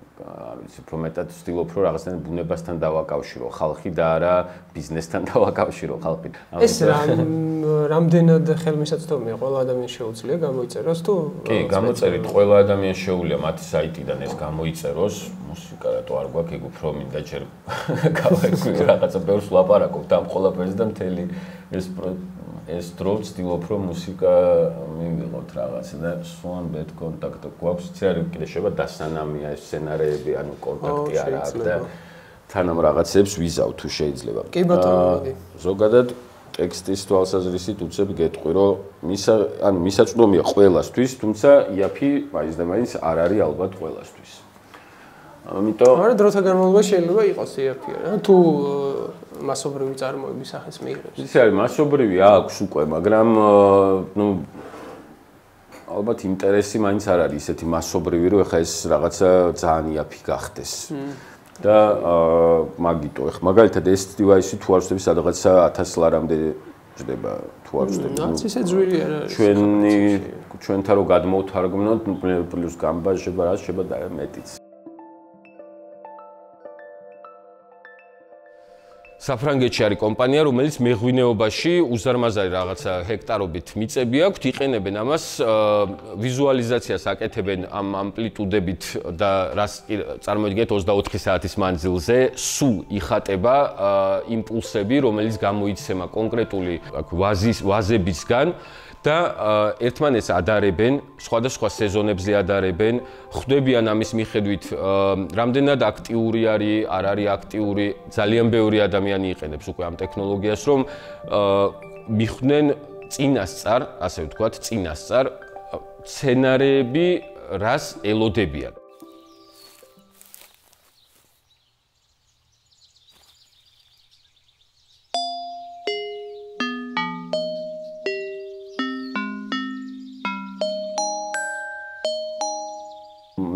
უფრო მეტად ვცდილობ რომ რაღაცნაირად ბუნებასთან დავაკავშირო ხალხი და არა ბიზნესთან დავაკავშირო ხალხი. ეს რამდენად ხელმისაწვდომია ყველა ადამიანს შეუძლია გამოიწეროს თუ კი, გამოწერით ყველა ადამიანს შეუძლია მათი საიტიდან ეს გამოიწეროს. მუსიკა რატო არ გვაქვს ეგ უფრო მინდა ჯერ გავაკვირდე რაღაცა ბევრს ვლაპარაკობ და ამ ყველაფერს და მთელი ეს დრო ვცდილობ რომ მუსიკა მივიღოთ რაღაცა და სულ ბედ კონტაქტი გვაქვს იცი რა კიდე შეიძლება დასანამია ეს სცენარეები ანუ კონტაქტი არ აქვს და თანამ რაღაცებს ვიზავ თუ შეიძლება კი ბატონო ზოგადად ტექსტის თვალსაზრისით უცებ გეტყვი რომ ანუ მისაწვდომია ყველასთვის თუმცა იაფი მაინც და მაინც არ არის ალბათ ყველასთვის ამიტომ არა დროთა განმავლობაში შეიძლება იყოს იაფი რა თუ მასობრივი წარმოების სახეს მიიღებს. ის არის მასობრივი აქვს უკვე, მაგრამ ნუ ალბათ ინტერესი მაინც არ არის ისეთი მასობრივი, რომ ეხა ეს რაღაცა ძალიან იაფი გახდეს. და მაგიტო, ეხა მაგალითად ეს დივაისი თუ არ ვწდები სადღაცა 1000 ლარამდე ჯდება, თუ არ ვწდები. ნაც ისე ძვირი არ არის. ჩვენთან რო გადმოვთარგმნოთ, პლუს გამბაჟება რა შეიძლება და მეტიც. საფრანგეთში არის კომპანია, რომელიც მეღვინეობაში უზარმაზარი რაღაცა ჰექტარობით მიწები აქვს, იყენებენ ამას ვიზუალიზაციას აკეთებენ ამ ამპლიტუდებით და რას წარმოიდგინეთ 24 საათის მანძილზე სულ იხატება იმპულსები, რომელიც გამოიცემა კონკრეტული ვაზებისგან და ერთმანეთს ადარებენ, სხვადასხვა სეზონებზე ადარებენ, ხვდებიან ამის მიხედვით, რამდენად აქტიური არის, არ არის აქტიური, ძალიან ბევრი ადამიანი იყენებს უკვე ამ ტექნოლოგიას, რომ მიხვდნენ წინასწარ, ასე ვთქვათ, წინასწარ სცენარეები, რას ელოდებიან.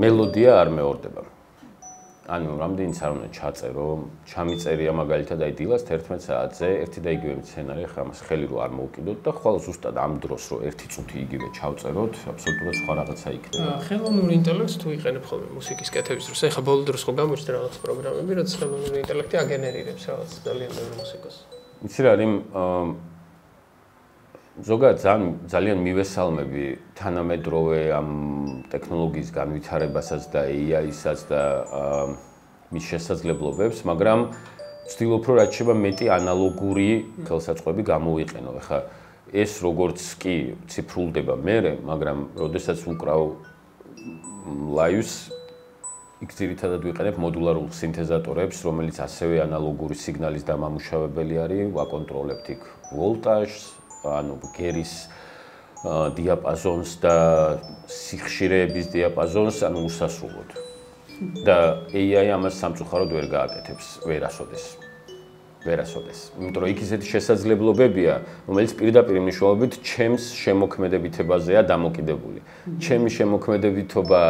მელოდია არ მეორდება. ანუ რამდენიც არ უნდა ჩაწერო, ჩამიწერია მაგალითად აი დილას 11 საათზე ერთი და იგივე სცენარი, ხა მას ხელი რო არ მოვკიდოთ და ხვალ ზუსტად ამ დროს რო ერთი წუთი იგივე ჩავწეროთ, აბსოლუტურად სხვა რაღაცა იქნება. ხელოვნური ინტელექტს თუ იყენებ ხოლმე მუსიკის კეთების დროს, ეხა ბოლო დროს ხო გამოჩნდა რაღაც პროგრამები, რაც ხელოვნური ინტელექტი აგენერირებს რაღაც ძალიან ბევრი მუსიკას. იცი რა არის ზოგადად ძალიან მივესალმები თანამედროვე ამ ტექნოლოგიის განვითარებასაც და AI-საც და მის შესაძლებლობებს, მაგრამ ვცდილობ რომ რაც შეიძლება მეტი ანალოგური ხელსაწყოები გამოვიყენო. ეხლა ეს როგორც კი ციფრულდება მერე, მაგრამ როდესაც ვუკრავ ლაივს იქ ძირითადად ვიყენებ მოდულარულ სინთეზატორებს, რომელიც ასევე ანალოგური სიგნალის დამამუშავებელი არის, ვაკონტროლებთ იქ ვოლტაჟს ანუ გერის დიაპაზონს და სიხშირეების დიაპაზონს ანუ უსასრულოდ. და AI ამას სამწუხაროდ ვერ გააკეთებს, ვერასოდეს. იმიტომ რომ იქ ისეთი შესაძლებლობებია, რომელიც პირდაპირ მნიშვნელობით ჩემს შემოქმედებითობაზეა დამოკიდებული. ჩემი შემოქმედებითობა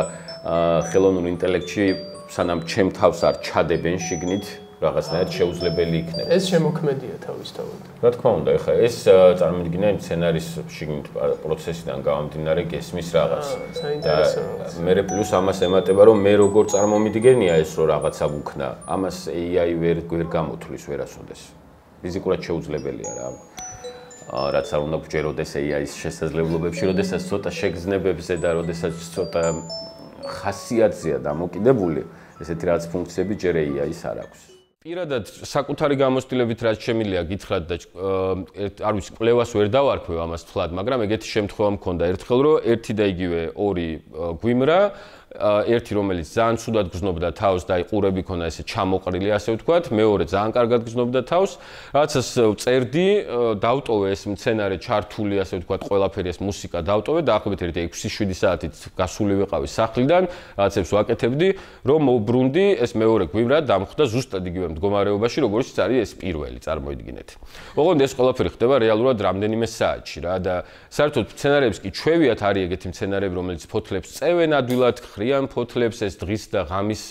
ხელოვნურ ინტელექტში სანამ ჩემ თავს არ ჩადებენ შიგნით რაღაცნაირად შეუძლებელი იქნება. ეს შემოქმედია თავისთავად. რა თქმა უნდა, ეხლა ეს წარმოიდგინე იმ სცენარის შიგნით პროცესიდან გამომდინარე გესმის რაღაც. საინტერესოა. მე პლუს ამას ემატება, რომ მე როგორ წარმომიდგენია ეს რომ რაღაცა ვუქნა, ამას AI ვერ გამოთვლის ვერასოდეს. ფიზიკურად შეუძლებელია რა. რაც არ უნდა გჯეროდეს AI-ის შესაძლებლობებში, როდესაც ცოტა შეგრძნებებზე და როდესაც ცოტა ხასიათზეა დამოკიდებული, ესეთი რაღაც ფუნქციები ჯერ AI-ის არ აქვს. პირადად საკუთარი გამოცდილებით რაც შემიძლია გითხრათ და არ ვიცი კვლევას ვერ დავარქვევ ამას თვლად, მაგრამ ეგეთი შემთხვევა მქონდა ერთხელ რომ ერთი და იგივე ორი გვიმრა ერთი რომელიც ძალიან ცუდად გრძნობდა თავს და ყურები ქონა ესე ჩამოყრილი ასე ვთქვათ, მეორე ძალიან კარგად გრძნობდა თავს, რაღაცას წერდი, დავტოვე ეს მცენარე ჩართული ასე ვთქვათ, ყველაფერი ეს მუსიკა დავტოვე და დაახლოებით 6-7 საათით გასული ვიყავი სახლიდან, რაღაცებს ვაკეთებდი, რომ მოვბრუნდი, ეს მეორე გვიმრა დამხვდა ზუსტად იგივე მდგომარეობაში, როგორც არის ეს პირველი, წარმოიდგინეთ. ოღონდ ეს ყველაფერი ხდება რეალურად რამდენიმე საათში რა და საერთოდ მცენარეებს კი ჩვევიათ არის ეგეთი მცენარეები, რომელიც ფოთლებს წევენ ადვილად, ხრიან ფოთლებს, ეს დღის და ღამის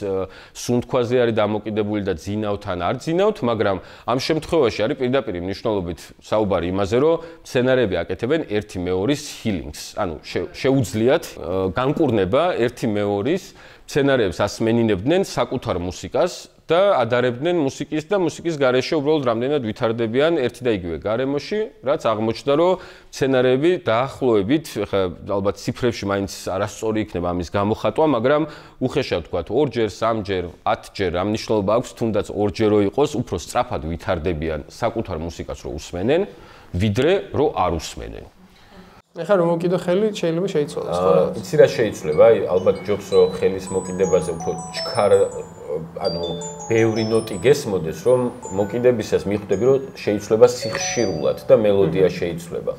სუნთქვაზე არის დამოკიდებული და ძინავთ ან არ ძინავთ, მაგრამ ამ შემთხვევაში არის პირდაპირ მნიშვნელობით საუბარი იმაზე, რომ მცენარეები აკეთებენ ერთი მეორის healings, ანუ შეუძლიათ განკურნება ერთი მეორის მცენარეებს ასმენინებდნენ საკუთარ მუსიკას და ადარებდნენ მუსიკის და მუსიკის გარეშე უბრალოდ რამდენად ვითარდებიან ერთი და იგივე გარემოში, რაც აღმოჩნდა, რომ მცენარეები დაახლოებით, ხა ალბათ ციფრებში მაინც არასწორი იქნება ამის გამოხატვა, მაგრამ უხეშად ვთქვათ, 2-ჯერ, 3-ჯერ, 10-ჯერ ამ მნიშვნელობა აქვს, თუნდაც 2-ჯერო იყოს, უფრო სწრაფად ვითარდებიან საკუთარ მუსიკას რო უსმენენ, ვიდრე რო არ უსმენენ. ეხლა რომ მოკიდო ხელი შეიძლება შეიცვალოს, ხო? იცი რა შეიცვლება, აი ალბათ ჯობს რომ ხელის მოკიდებაზე უფრო ჩქარ ანუ ბევრი ნოტი გესმოდეს, რომ მოკიდებისას მიხვდები, რომ შეიცვლება სიხშირულად და მელოდია შეიცვლება.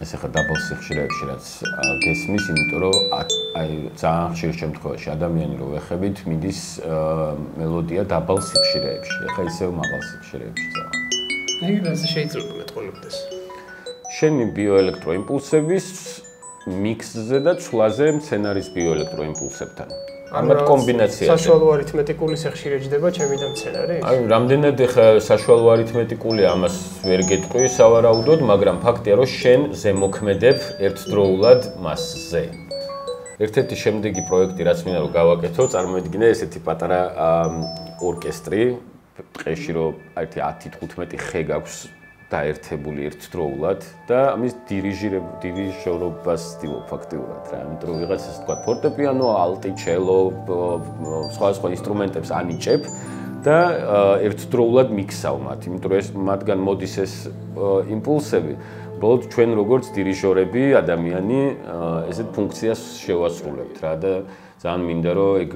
ეს ახლა დაბალ სიხშირეებში რაც გესმის, იმიტომ რომ აი ძალიან ხშირ შემთხვევაში ადამიანი რო ვეხებით, მიდის მელოდია დაბალ სიხშირეებში. ახლა ისევ მაღალ სიხშირეებში წავა. რაზე შეიძლება მეტყოლებდეს? შენი ბიოელექტროიმპულსების მიქსზე და ცვლაზე მცენარის ბიოელექტროიმპულსებთან. ამათ კომბინაციაში. საშუალო არითმეტიკული სიხშირე ჯდება ჩემი და მცენარის? აი, რამდენად ახლა საშუალო არითმეტიკულია, ამას ვერ გეტყვი სავარაუდოდ, მაგრამ ფაქტია, რომ შენ ზემოქმედებ ერთდროულად მასზე. ერთ-ერთი შემდეგი პროექტი, რაც მინდა რომ გავაკეთო, წარმოიდგინე ესეთი პატარა ორკესტრი, ტყეში რომ აი 10-15 ხე გაქვს დაერთებული ერთდროულად და ამის დირიჟორობას ვცდილობ ფაქტიურად რა. იმიტომ რომ ვიღაცას თქვა ფორტეპიანო, ალტი, ჩელო, სხვა ინსტრუმენტებს ანიჭებ და ერთდროულად მიქსავ მათ. იმიტომ რომ ეს მათგან მოდის ეს იმპულსები. უბრალოდ ჩვენ როგორც დირიჟორები, ადამიანი ესეთ ფუნქციას შევასრულებთ რა და ძალიან მინდა რომ ეგ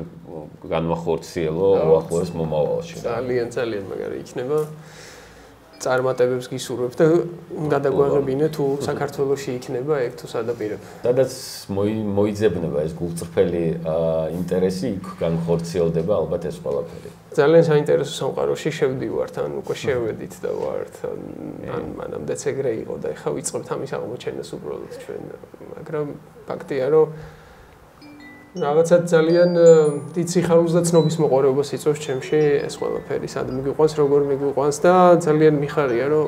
განვახორციელო უახლოეს მომავალში. ძალიან მაგარი იქნება. წარმატებებს გისურვებ და გადაგვაღებინე თუ საქართველოში იქნება ეგ თუ სადაპირებ. სადაც მოიძებნება ეს გულწრფელი ინტერესი, იქ განხორციელდება ალბათ ეს ყველაფერი. ძალიან საინტერესო სამყაროში შევდივართ, ან უკვე შევედით და ვართ, ან მანამდეც ეგრე იყო და ეხლა ვიწყებთ ამის აღმოჩენას უბრალოდ ჩვენ, მაგრამ ფაქტია რომ რაღაცა ძალიან დიდ სიხარულს და ცნობის მოყარეობას იწვევს ჩემში ეს ყველაფერი, სად მიგვიყვანს, როგორ მიგვიყვანს და ძალიან მიხარია, რომ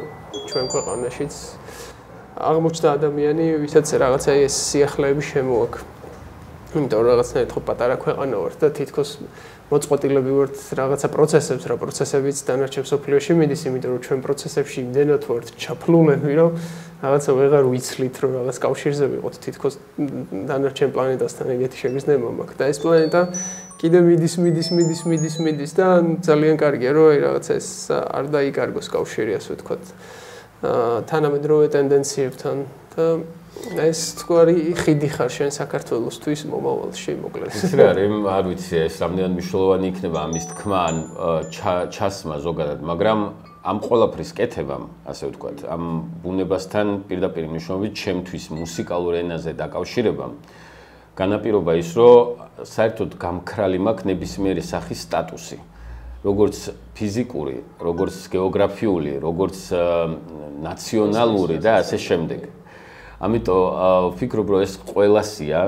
ჩვენ ქვეყანაშიც აღმოჩნდა ადამიანი, ვისაც რაღაცა ეს სიახლეები შემოაქვს. იმიტომ რომ რაღაცნაირად ხო პატარა ქვეყანა ვართ და თითქოს მოწყոտილები ვართ რაღაცა პროცესებს, რა პროცესებიც დანარჩენ სოფლიოში მიდის, იმიტომ რომ ჩვენ პროცესებში იმდენად ვართ ჩაფლულები, რომ რაღაცა ვეღარ ვიცლით, რომ რაღაც კავშირზე ვიყოთ თითქოს დანარჩენ პლანეტასთან ეგეთი შეგრძნება მაქვს და ეს პლანეტა კიდე მიდის და ძალიან კარგია, რომ რაღაცა ეს არ დაიკარგოს კავშირი, ასე ვთქვათ, თანამედროვე ტენდენციებთან და ეს თქვარი ხიდი ხარ შენ საქართველოსთვის მომავალში მოკლედ. ის რა არის, არ ვიცი, ეს რამდენად მნიშვნელოვანი იქნება ამის თქმა ან ჩასმა ზოგადად, მაგრამ ამ ყველაფრის კეთებამ, ასე ვთქვათ, ამ ბუნებასთან პირდაპირ მნიშვნელობით ჩემთვის მუსიკალურ ენაზე დაკავშირებამ განაპირობა ის, რომ საერთოდ გამქრალი მაქვს ნებისმიერი სახის სტატუსი. როგორც ფიზიკური, როგორც გეოგრაფიული, როგორც ნაციონალური და ასე შემდეგ. ამიტომ ვფიქრობ, რომ ეს ყველასია,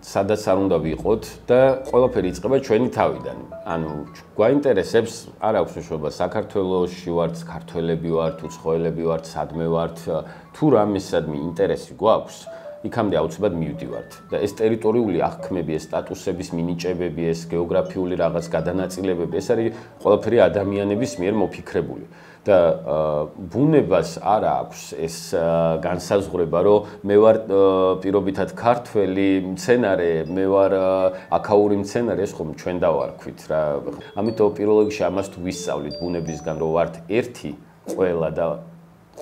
სადაც არ უნდა ვიყოთ და ყველაფერი იწყება ჩვენი თავიდან. ანუ გვაინტერესებს, არ აქვს მნიშვნელობა საქართველოში ვართ, ქართველები ვართ, უცხოელები ვართ, სადმე ვართ, თუ რამისადმი ინტერესი გვაქვს, იქამდე აუცილებლად მივდივართ და ეს ტერიტორიული აღქმები, ეს სტატუსების მინიჭებები, ეს გეოგრაფიული რაღაც გადანაწილებები, ეს არის ყველაფერი ადამიანების მიერ მოფიქრებული. და ბუნებას არ აქვს ეს განსაზღვრება, რომ მე ვარ პირობითად ქართველი მცენარე, მე ვარ აქაური მცენარე, ეს ხომ ჩვენ დავარქვით რა. ამიტომ პირველ რიგში ამას თუ ვისწავლით ბუნებისგან, რომ ვართ ერთი ყველა და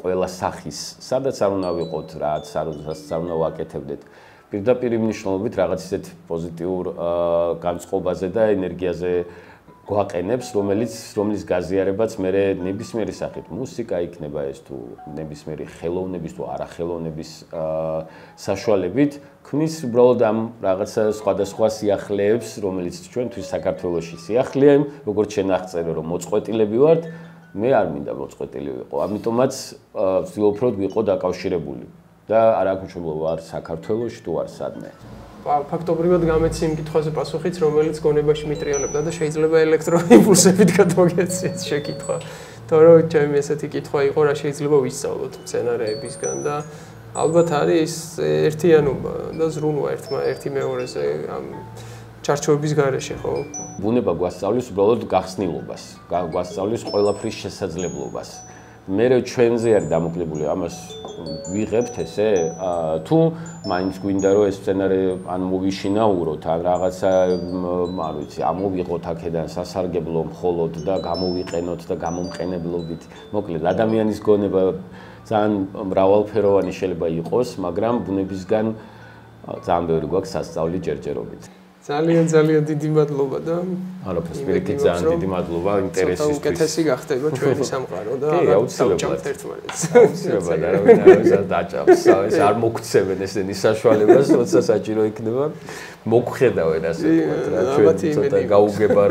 ყველა სახის, სადაც არ უნდა ვიყოთ, რაც არ უნდა ვაკეთებდეთ. პირდაპირ მნიშვნელობით რაღაც ისეთ პოზიტიურ განწყობაზე და ენერგიაზე გვაყენებს, რომლის გაზიარებაც მე ნებისმიერი სახით მუსიკა იქნება ეს თუ ნებისმიერი ხელოვნების თუ არახელოვნების საშუალებით ქმნის უბრალოდ ამ რაღაცა სხვადასხვა სიახლეებს, რომელიც ჩვენთვის საქართველოში სიახლეა, როგორც შენ აღწერე, რომ მოწყვეტილები ვართ, მე არ მინდა მოწყვეტილი ვიყო. ამიტომაც ვცდილობ რომ ვიყო დაკავშირებული და არ აქვს მნიშვნელობა ვარ საქართველოში თუ არ სადმე. ფაქტობრივად გამეცი იმ კითხვაზე პასუხიც, რომელიც გონებაში მიტრიალებდა და შეიძლება ელექტროიმპულსებით გადმოგეციეთ შეკითხვა. თორემ ჩემი ესეთი კითხვა იყო, რა შეიძლება ვისწავლოთ მცენარეებისგან და ალბათ არის ერთიანობა და ზრუნვა ერთი მეორეზე ამ ჩარჩოების გარეშე, ხო? ბუნება გვასწავლის უბრალოდ გახსნილობას, გვასწავლის ყველაფრის შესაძლებლობას. მე ჩვენზე არ დამოკიდებული ამას ვიღებთ ესე თუ მაინც გვინდა რომ ეს სცენარი ან მოვიშინაუროთ ან რაღაცა არ ვიცი ამოვიღოთ აქედან სასარგებლო მხოლოდ და გამოვიყენოთ და გამომყენებლობით მოკლედ ადამიანის გონება ძალიან მრავალფეროვანი შეიძლება იყოს მაგრამ ბუნებისგან ძალიან ბევრი გვაქვს სასწაული ჯერჯერობით ძალიან დიდი მადლობა და არაფერს პირიქით ძალიან დიდი მადლობა ინტერესისთვის. უკეთესი გახდება ჩვენი სამყარო და აუცილებლად აუცილებლად არავინ დაჭამს. ეს არ მოგცემენ ესენი საშუალებას, როცა საჭირო იქნება. მოგხედავენ ასე ვთქვათ რა ჩვენ ცოტა გაუგებარ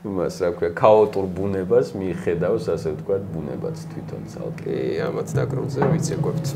იმას რა ქვია ქაოტურ ბუნებას მიხედავს ასე ვთქვათ ბუნებაც თვითონ ცალკე. კი, ამათ დაკრუზე ვიცეკვებთ.